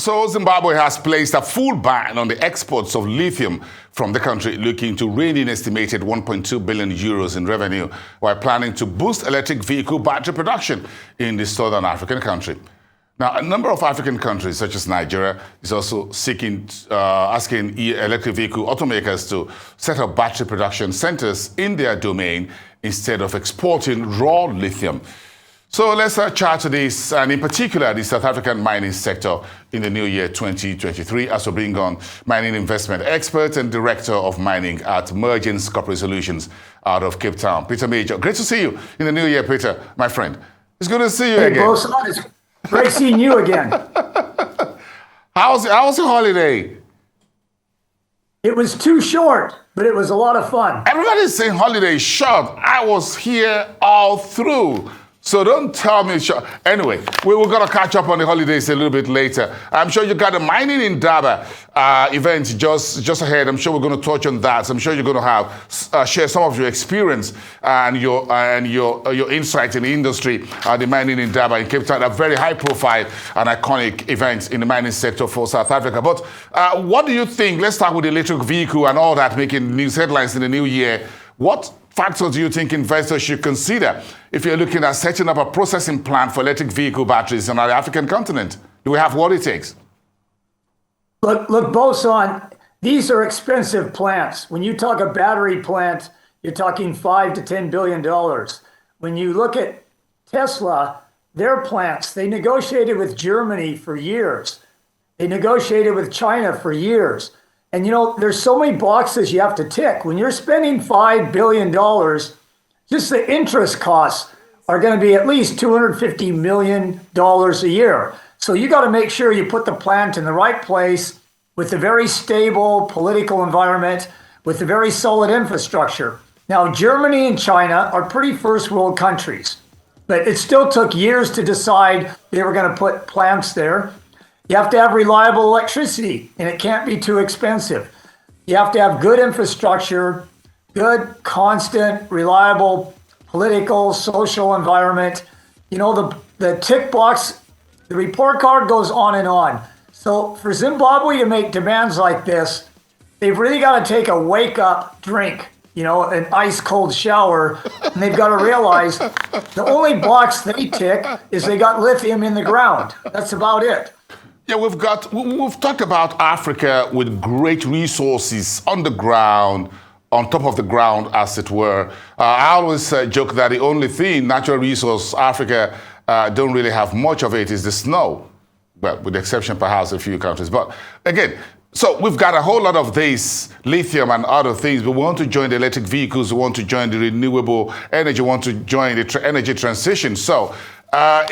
So Zimbabwe has placed a full ban on the exports of lithium from the country, looking to rein in estimated 1.2 billion euros in revenue, while planning to boost electric vehicle battery production in the southern African country. Now, a number of African countries, such as Nigeria, is also asking electric vehicle automakers to set up battery production centers in their domain instead of exporting raw lithium. So let's chat to this, and in particular, the South African mining sector in the new year 2023, as we bring on mining investment expert and director of mining at Mergence Corporate Solutions out of Cape Town, Peter Major. Great to see you in the new year, Peter, my friend. It's good to see you again. Boss, it's great seeing you again. How was your holiday? It was too short, but it was a lot of fun. Everybody's saying holiday is short. I was here all through. So don't tell me. Anyway, we're going to catch up on the holidays a little bit later. I'm sure you got a Mining in Daba event just ahead. I'm sure we're going to touch on that. So I'm sure you're going to have share some of your experience and your insight in the industry. The Mining in Daba in Cape Town, a very high profile and iconic event in the mining sector for South Africa. But what do you think? Let's start with the electric vehicle and all that making news headlines in the new year. What factors do you think investors should consider if you're looking at setting up a processing plant for electric vehicle batteries on the African continent? Do we have what it takes? Look, Boson, these are expensive plants. When you talk a battery plant, you're talking $5 to $10 billion. When you look at Tesla, their plants, they negotiated with Germany for years. They negotiated with China for years. And there's so many boxes you have to tick. When you're spending $5 billion, just the interest costs are going to be at least $250 million a year. So you got to make sure you put the plant in the right place with a very stable political environment, with a very solid infrastructure. Now, Germany and China are pretty first world countries, but it still took years to decide they were going to put plants there. You have to have reliable electricity, and it can't be too expensive. You have to have good infrastructure, good, constant, reliable political, social environment. The tick box, the report card goes on and on. So for Zimbabwe to make demands like this, they've really got to take a wake-up drink, an ice-cold shower, and they've got to realize the only box they tick is they got lithium in the ground. That's about it. Yeah, we've talked about Africa with great resources on the ground, on top of the ground, as it were. I always joke that the only thing, natural resource, Africa don't really have much of it is the snow. Well, with the exception perhaps of a few countries. But again, so we've got a whole lot of this lithium and other things. We want to join the electric vehicles. We want to join the renewable energy. We want to join the energy transition. So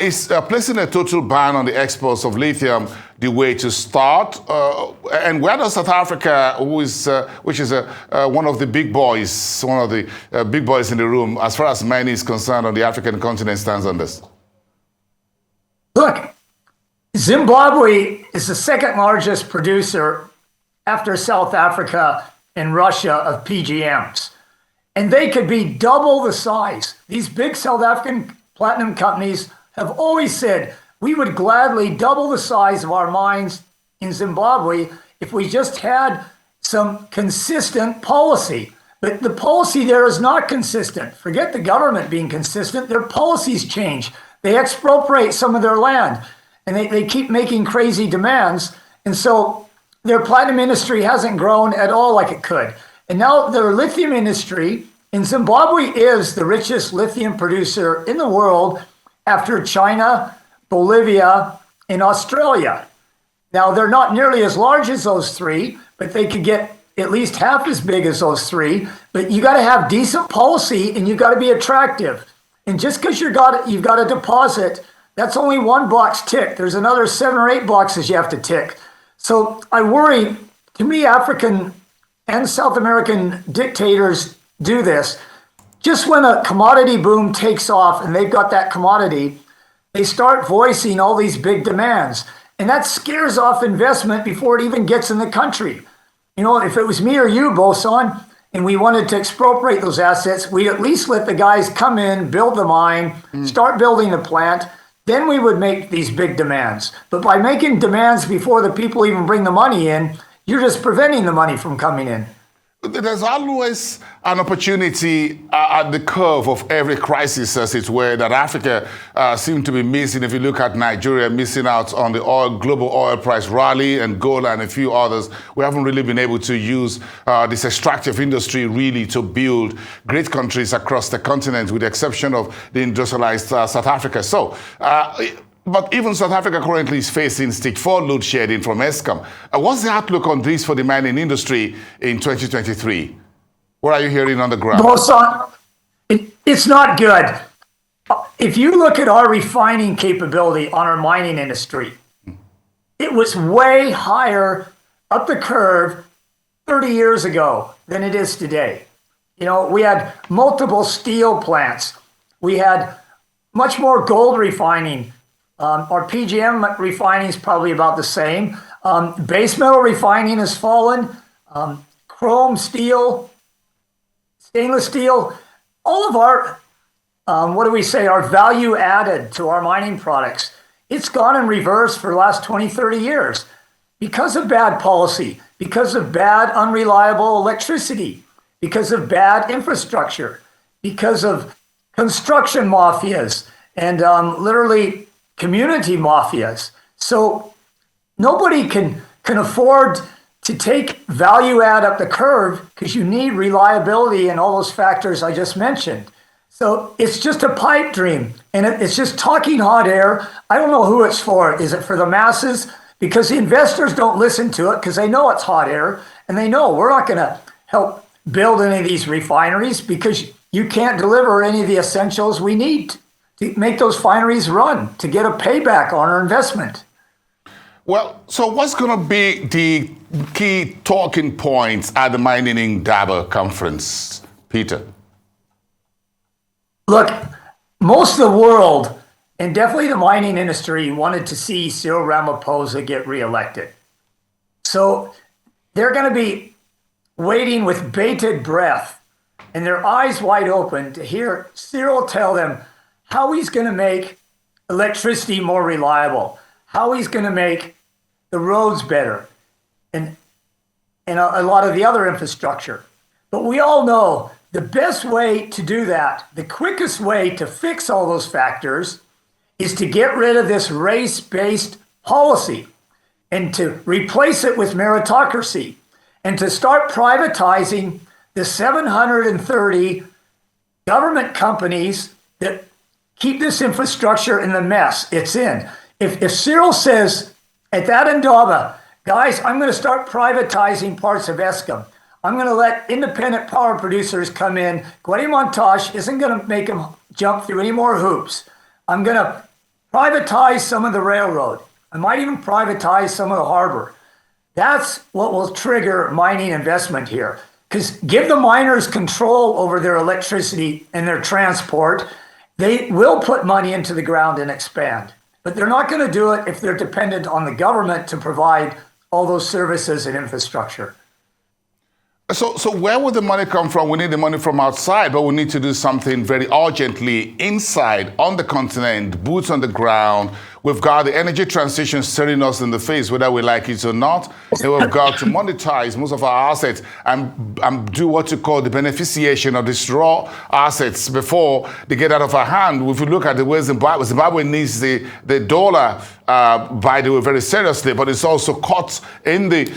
is placing a total ban on the exports of lithium the way to start? And where does South Africa, which is one of the big boys, one of the big boys in the room, as far as mining is concerned on the African continent, stands on this? Look, Zimbabwe is the second largest producer after South Africa and Russia of PGMs. And they could be double the size. These big South African platinum companies have always said, we would gladly double the size of our mines in Zimbabwe if we just had some consistent policy. But the policy there is not consistent. Forget the government being consistent. Their policies change. They expropriate some of their land, and they keep making crazy demands. And so their platinum industry hasn't grown at all like it could. And now their lithium industry in Zimbabwe is the richest lithium producer in the world after China, Bolivia, and Australia. Now, they're not nearly as large as those three, but they could get at least half as big as those three. But you got to have decent policy, and you got to be attractive. And just because you've got a deposit, that's only one box ticked. There's another 7 or 8 boxes you have to tick. So I worry, to me, African and South American dictators do this. Just when a commodity boom takes off and they've got that commodity, they start voicing all these big demands. And that scares off investment before it even gets in the country. If it was me or you, Boson, and we wanted to expropriate those assets, we'd at least let the guys come in, build the mine, start building the plant, then we would make these big demands. But by making demands before the people even bring the money in, you're just preventing the money from coming in. There's always an opportunity at the curve of every crisis, as it were, that Africa seems to be missing. If you look at Nigeria, missing out on the global oil price rally, and gold and a few others, we haven't really been able to use this extractive industry really to build great countries across the continent, with the exception of the industrialized South Africa. But even South Africa currently is facing stage 4 load shedding from Eskom. What's the outlook on this for the mining industry in 2023? What are you hearing on the ground? Boson, it's not good. If you look at our refining capability on our mining industry, it was way higher up the curve 30 years ago than it is today. You know, we had multiple steel plants. We had much more gold refining. Our PGM refining is probably about the same. Base metal refining has fallen. Chrome, steel, stainless steel, all of our, our value added to our mining products, it's gone in reverse for the last 20, 30 years because of bad policy, because of bad, unreliable electricity, because of bad infrastructure, because of construction mafias and literally community mafias. So nobody can afford to take value add up the curve because you need reliability and all those factors I just mentioned. So it's just a pipe dream, and it's just talking hot air. I don't know who it's for. Is it for the masses? Because the investors don't listen to it because they know it's hot air, and they know we're not going to help build any of these refineries because you can't deliver any of the essentials we need to make those refineries run, to get a payback on our investment. Well, so what's going to be the key talking points at the Mining in Durban conference, Peter? Look, most of the world, and definitely the mining industry, wanted to see Cyril Ramaphosa get reelected. So they're going to be waiting with bated breath and their eyes wide open to hear Cyril tell them how he's going to make electricity more reliable, how he's going to make the roads better, and a lot of the other infrastructure. But we all know the best way to do that, the quickest way to fix all those factors, is to get rid of this race-based policy and to replace it with meritocracy and to start privatizing the 730 government companies that keep this infrastructure in the mess it's in. If Cyril says at that Indaba, guys, I'm going to start privatizing parts of Eskom. I'm going to let independent power producers come in. Gwede Montage isn't going to make them jump through any more hoops. I'm going to privatize some of the railroad. I might even privatize some of the harbor. That's what will trigger mining investment here. Because give the miners control over their electricity and their transport, they will put money into the ground and expand. But they're not going to do it if they're dependent on the government to provide all those services and infrastructure. So where would the money come from? We need the money from outside, but we need to do something very urgently inside, on the continent, boots on the ground. We've got the energy transition staring us in the face, whether we like it or not. And we've got to monetize most of our assets and do what you call the beneficiation of these raw assets before they get out of our hand. If you look at the way Zimbabwe needs the dollar, by the way, very seriously, but it's also caught in the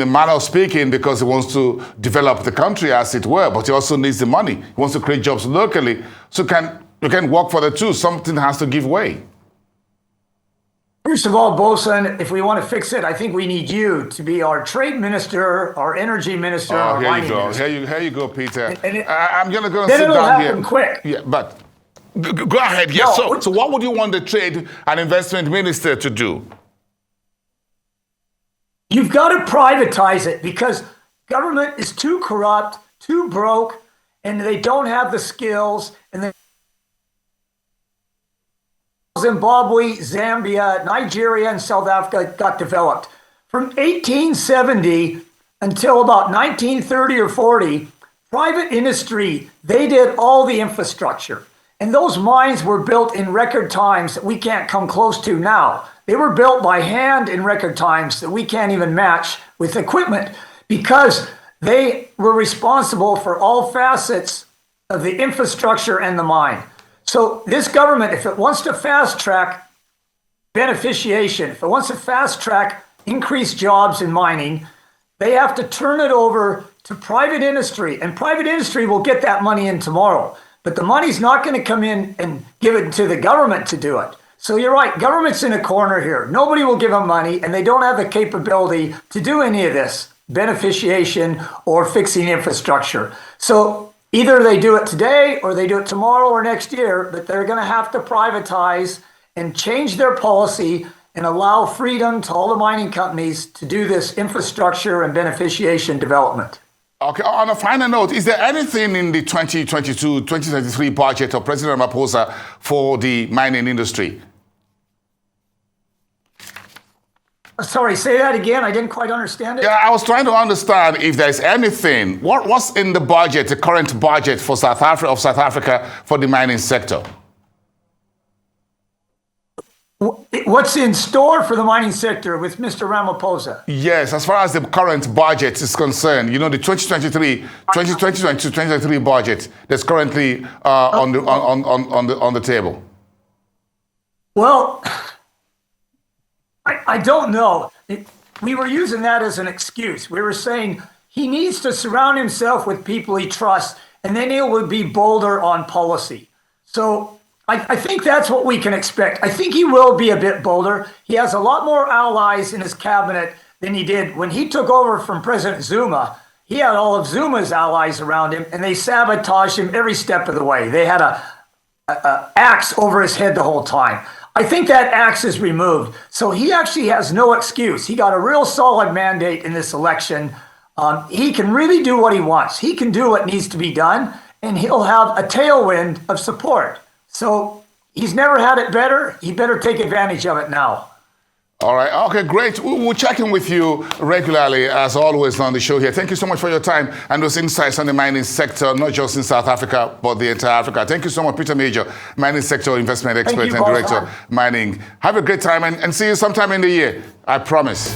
manner of speaking because he wants to develop the country, as it were, but he also needs the money. He wants to create jobs locally. So you can work for the two. Something has to give way. First of all, Bosun, if we want to fix it, I think we need you to be our trade minister, our energy minister, our mining minister. Here you go, Peter. I'm going to go and sit down here. Then it'll happen quick. Yeah, but go ahead. Yes. No, so what would you want the trade and investment minister to do? You've got to privatize it because government is too corrupt, too broke, and they don't have the skills. And Zimbabwe, Zambia, Nigeria, and South Africa got developed. From 1870 until about 1930 or 40, private industry, they did all the infrastructure. And those mines were built in record times that we can't come close to now. They were built by hand in record times that we can't even match with equipment because they were responsible for all facets of the infrastructure and the mine. So this government, if it wants to fast track beneficiation, if it wants to fast track increased jobs in mining, they have to turn it over to private industry, and private industry will get that money in tomorrow. But the money's not going to come in and give it to the government to do it. So you're right, government's in a corner here. Nobody will give them money, and they don't have the capability to do any of this beneficiation or fixing infrastructure. So either they do it today or they do it tomorrow or next year, but they're going to have to privatize and change their policy and allow freedom to all the mining companies to do this infrastructure and beneficiation development. Okay, on a final note, is there anything in the 2022-2023 budget of President Ramaphosa for the mining industry? Sorry, say that again. I didn't quite understand it. Yeah, I was trying to understand if there's anything. What's in the budget, the current budget for South Africa for the mining sector? What's in store for the mining sector with Mr. Ramaphosa? Yes, as far as the current budget is concerned, you know, the 2023 budget that's currently on the table. Well, I don't know. We were using that as an excuse. We were saying he needs to surround himself with people he trusts, and then he will be bolder on policy. So I think that's what we can expect. I think he will be a bit bolder. He has a lot more allies in his cabinet than he did when he took over from President Zuma. He had all of Zuma's allies around him, and they sabotaged him every step of the way. They had a axe over his head the whole time. I think that axe is removed. So he actually has no excuse. He got a real solid mandate in this election. He can really do what he wants. He can do what needs to be done, and he'll have a tailwind of support. So he's never had it better. He better take advantage of it now. All right. Okay, great. We'll check in with you regularly, as always, on the show here. Thank you so much for your time and those insights on the mining sector, not just in South Africa, but the entire Africa. Thank you so much, Peter Major, mining sector investment expert and director, mining. Have a great time and see you sometime in the year. I promise.